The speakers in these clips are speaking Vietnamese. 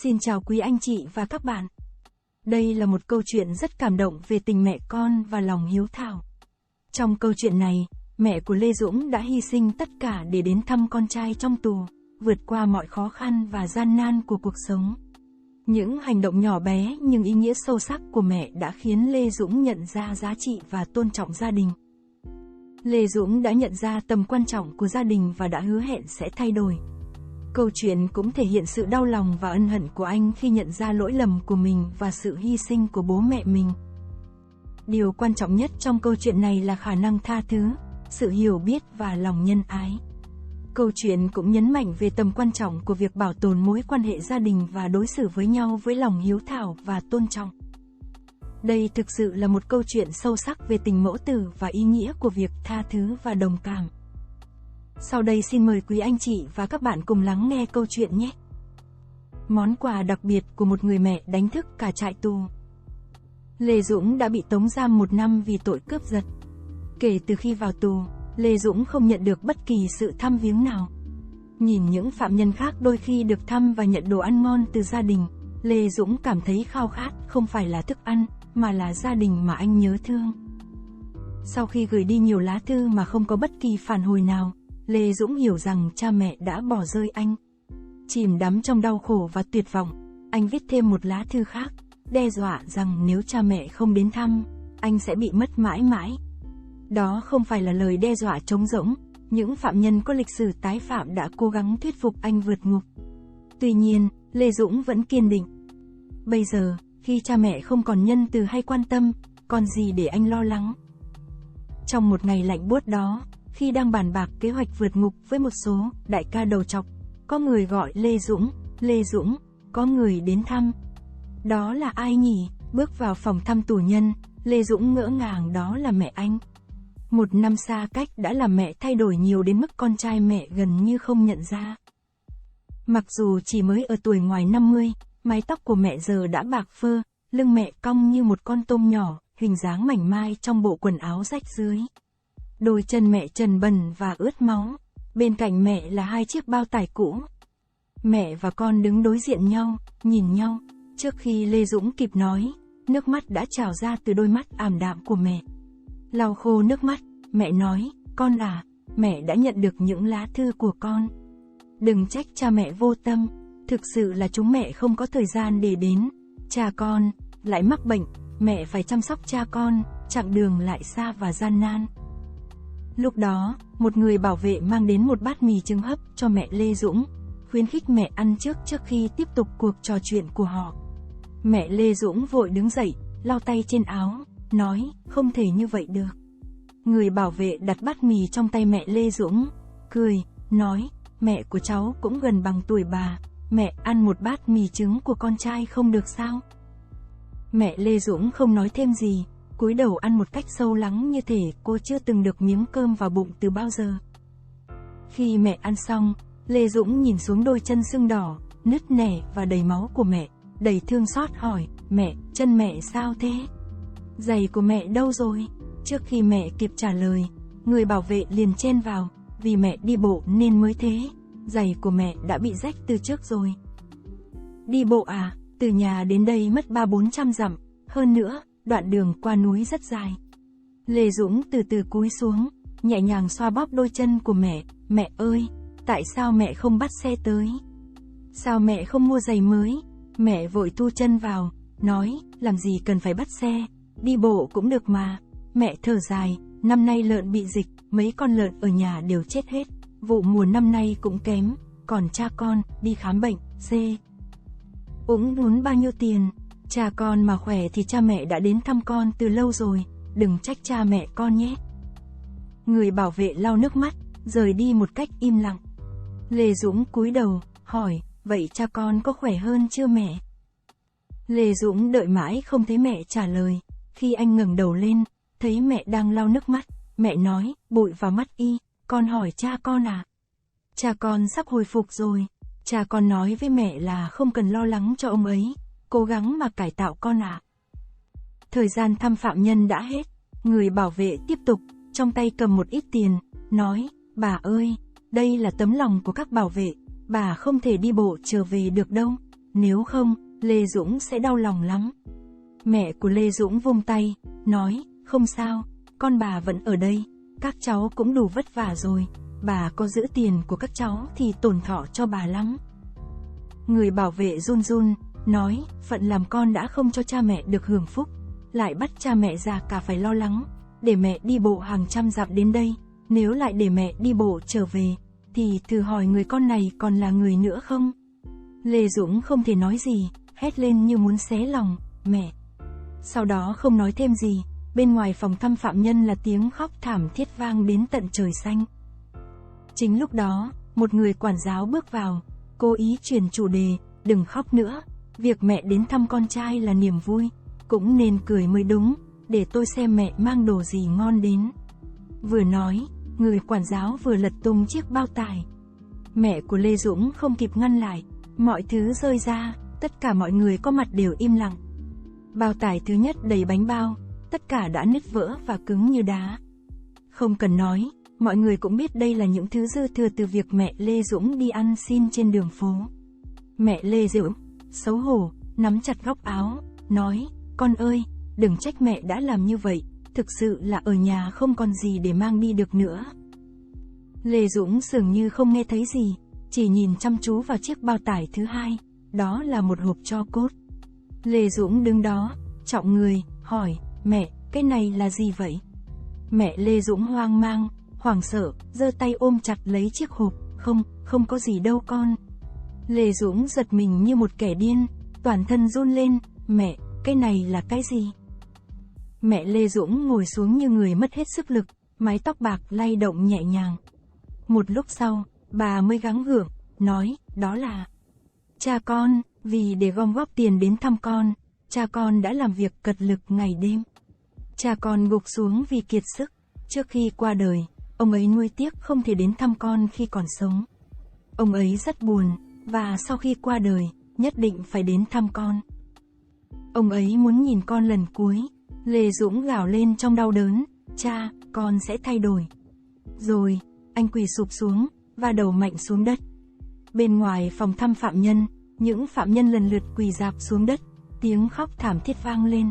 Xin chào quý anh chị và các bạn. Đây là một câu chuyện rất cảm động về tình mẹ con và lòng hiếu thảo. Trong câu chuyện này, mẹ của Lê Dũng đã hy sinh tất cả để đến thăm con trai trong tù, vượt qua mọi khó khăn và gian nan của cuộc sống. Những hành động nhỏ bé nhưng ý nghĩa sâu sắc của mẹ đã khiến Lê Dũng nhận ra giá trị và tôn trọng gia đình. Lê Dũng đã nhận ra tầm quan trọng của gia đình và đã hứa hẹn sẽ thay đổi. Câu chuyện cũng thể hiện sự đau lòng và ân hận của anh khi nhận ra lỗi lầm của mình và sự hy sinh của bố mẹ mình. Điều quan trọng nhất trong câu chuyện này là khả năng tha thứ, sự hiểu biết và lòng nhân ái. Câu chuyện cũng nhấn mạnh về tầm quan trọng của việc bảo tồn mối quan hệ gia đình và đối xử với nhau với lòng hiếu thảo và tôn trọng. Đây thực sự là một câu chuyện sâu sắc về tình mẫu tử và ý nghĩa của việc tha thứ và đồng cảm. Sau đây xin mời quý anh chị và các bạn cùng lắng nghe câu chuyện nhé. Món quà đặc biệt của một người mẹ đánh thức cả trại tù. Lê Dũng đã bị tống giam 1 năm vì tội cướp giật. Kể từ khi vào tù, Lê Dũng không nhận được bất kỳ sự thăm viếng nào. Nhìn những phạm nhân khác đôi khi được thăm và nhận đồ ăn ngon từ gia đình, Lê Dũng cảm thấy khao khát không phải là thức ăn, mà là gia đình mà anh nhớ thương. Sau khi gửi đi nhiều lá thư mà không có bất kỳ phản hồi nào, Lê Dũng hiểu rằng cha mẹ đã bỏ rơi anh. Chìm đắm trong đau khổ và tuyệt vọng, anh viết thêm một lá thư khác, đe dọa rằng nếu cha mẹ không đến thăm, anh sẽ bị mất mãi mãi. Đó không phải là lời đe dọa trống rỗng, những phạm nhân có lịch sử tái phạm đã cố gắng thuyết phục anh vượt ngục. Tuy nhiên, Lê Dũng vẫn kiên định. Bây giờ, khi cha mẹ không còn nhân từ hay quan tâm, còn gì để anh lo lắng. Trong một ngày lạnh buốt đó, khi đang bàn bạc kế hoạch vượt ngục với một số đại ca đầu trọc, có người gọi Lê Dũng, có người đến thăm. Đó là ai nhỉ? Bước vào phòng thăm tù nhân, Lê Dũng ngỡ ngàng đó là mẹ anh. 1 năm xa cách đã làm mẹ thay đổi nhiều đến mức con trai mẹ gần như không nhận ra. Mặc dù chỉ mới ở tuổi ngoài 50, mái tóc của mẹ giờ đã bạc phơ, lưng mẹ cong như một con tôm nhỏ, hình dáng mảnh mai trong bộ quần áo rách rưới. Đôi chân mẹ trần bần và ướt máu, bên cạnh mẹ là 2 chiếc bao tải cũ. Mẹ và con đứng đối diện nhau, nhìn nhau, trước khi Lê Dũng kịp nói, nước mắt đã trào ra từ đôi mắt ảm đạm của mẹ. Lau khô nước mắt, mẹ nói, con à, mẹ đã nhận được những lá thư của con. Đừng trách cha mẹ vô tâm, thực sự là chúng mẹ không có thời gian để đến. Cha con lại mắc bệnh, mẹ phải chăm sóc cha con, chặng đường lại xa và gian nan. Lúc đó, một người bảo vệ mang đến một bát mì trứng hấp cho mẹ Lê Dũng, khuyến khích mẹ ăn trước khi tiếp tục cuộc trò chuyện của họ. Mẹ Lê Dũng vội đứng dậy, lau tay trên áo, nói, không thể như vậy được. Người bảo vệ đặt bát mì trong tay mẹ Lê Dũng, cười, nói, mẹ của cháu cũng gần bằng tuổi bà, mẹ ăn một bát mì trứng của con trai không được sao? Mẹ Lê Dũng không nói thêm gì, cúi đầu ăn một cách sâu lắng như thể cô chưa từng được miếng cơm vào bụng từ bao giờ. Khi mẹ ăn xong, Lê Dũng nhìn xuống đôi chân sưng đỏ, nứt nẻ và đầy máu của mẹ, đầy thương xót hỏi, mẹ, chân mẹ sao thế? Giày của mẹ đâu rồi? Trước khi mẹ kịp trả lời, người bảo vệ liền chen vào, vì mẹ đi bộ nên mới thế, giày của mẹ đã bị rách từ trước rồi. Đi bộ à? Từ nhà đến đây mất 300-400 dặm, hơn nữa, đoạn đường qua núi rất dài. Lê Dũng từ từ cúi xuống, nhẹ nhàng xoa bóp đôi chân của mẹ, mẹ ơi, tại sao mẹ không bắt xe tới? Sao mẹ không mua giày mới? Mẹ vội thu chân vào, nói, làm gì cần phải bắt xe, đi bộ cũng được mà. Mẹ thở dài, năm nay lợn bị dịch, mấy con lợn ở nhà đều chết hết, vụ mùa năm nay cũng kém, còn cha con, đi khám bệnh, uống bao nhiêu tiền? Cha con mà khỏe thì cha mẹ đã đến thăm con từ lâu rồi, đừng trách cha mẹ con nhé. Người bảo vệ lau nước mắt, rời đi một cách im lặng. Lê Dũng cúi đầu, hỏi, vậy cha con có khỏe hơn chưa mẹ? Lê Dũng đợi mãi không thấy mẹ trả lời, khi anh ngẩng đầu lên, thấy mẹ đang lau nước mắt, mẹ nói, bụi vào mắt y, con hỏi cha con à? Cha con sắp hồi phục rồi, cha con nói với mẹ là không cần lo lắng cho ông ấy, cố gắng mà cải tạo con ạ. Thời gian thăm phạm nhân đã hết, người bảo vệ tiếp tục, trong tay cầm một ít tiền, nói, bà ơi, đây là tấm lòng của các bảo vệ, bà không thể đi bộ trở về được đâu, nếu không, Lê Dũng sẽ đau lòng lắm. Mẹ của Lê Dũng vung tay, nói, không sao, con bà vẫn ở đây, các cháu cũng đủ vất vả rồi, bà có giữ tiền của các cháu thì tổn thọ cho bà lắm. Người bảo vệ run run, nói, phận làm con đã không cho cha mẹ được hưởng phúc, lại bắt cha mẹ già cả phải lo lắng, để mẹ đi bộ hàng trăm dặm đến đây, nếu lại để mẹ đi bộ trở về, thì thử hỏi người con này còn là người nữa không? Lê Dũng không thể nói gì, hét lên như muốn xé lòng, mẹ. Sau đó không nói thêm gì, bên ngoài phòng thăm phạm nhân là tiếng khóc thảm thiết vang đến tận trời xanh. Chính lúc đó, một người quản giáo bước vào, cố ý chuyển chủ đề, đừng khóc nữa, việc mẹ đến thăm con trai là niềm vui, cũng nên cười mới đúng, để tôi xem mẹ mang đồ gì ngon đến. Vừa nói, người quản giáo vừa lật tung chiếc bao tải. Mẹ của Lê Dũng không kịp ngăn lại, mọi thứ rơi ra, tất cả mọi người có mặt đều im lặng. Bao tải thứ nhất đầy bánh bao, tất cả đã nứt vỡ và cứng như đá. Không cần nói, mọi người cũng biết đây là những thứ dư thừa từ việc mẹ Lê Dũng đi ăn xin trên đường phố. Mẹ Lê Dũng, xấu hổ, nắm chặt góc áo, nói, con ơi, đừng trách mẹ đã làm như vậy, thực sự là ở nhà không còn gì để mang đi được nữa. Lê Dũng dường như không nghe thấy gì, chỉ nhìn chăm chú vào chiếc bao tải thứ hai, đó là một hộp tro cốt. Lê Dũng đứng đó, trọng người, hỏi, mẹ, cái này là gì vậy? Mẹ Lê Dũng hoang mang, hoảng sợ, giơ tay ôm chặt lấy chiếc hộp, không có gì đâu con. Lê Dũng giật mình như một kẻ điên, toàn thân run lên, mẹ, cái này là cái gì? Mẹ Lê Dũng ngồi xuống như người mất hết sức lực, mái tóc bạc lay động nhẹ nhàng. Một lúc sau, bà mới gắng gượng, nói, đó là cha con, vì để gom góp tiền đến thăm con, cha con đã làm việc cật lực ngày đêm. Cha con gục xuống vì kiệt sức, trước khi qua đời, ông ấy nuối tiếc không thể đến thăm con khi còn sống. Ông ấy rất buồn, và sau khi qua đời, nhất định phải đến thăm con. Ông ấy muốn nhìn con lần cuối. Lê Dũng gào lên trong đau đớn, cha, con sẽ thay đổi. Rồi, anh quỳ sụp xuống, và đầu mạnh xuống đất. Bên ngoài phòng thăm phạm nhân, những phạm nhân lần lượt quỳ rạp xuống đất, tiếng khóc thảm thiết vang lên.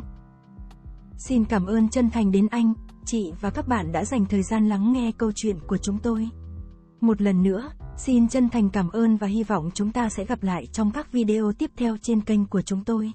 Xin cảm ơn chân thành đến anh, chị và các bạn đã dành thời gian lắng nghe câu chuyện của chúng tôi. Một lần nữa, xin chân thành cảm ơn và hy vọng chúng ta sẽ gặp lại trong các video tiếp theo trên kênh của chúng tôi.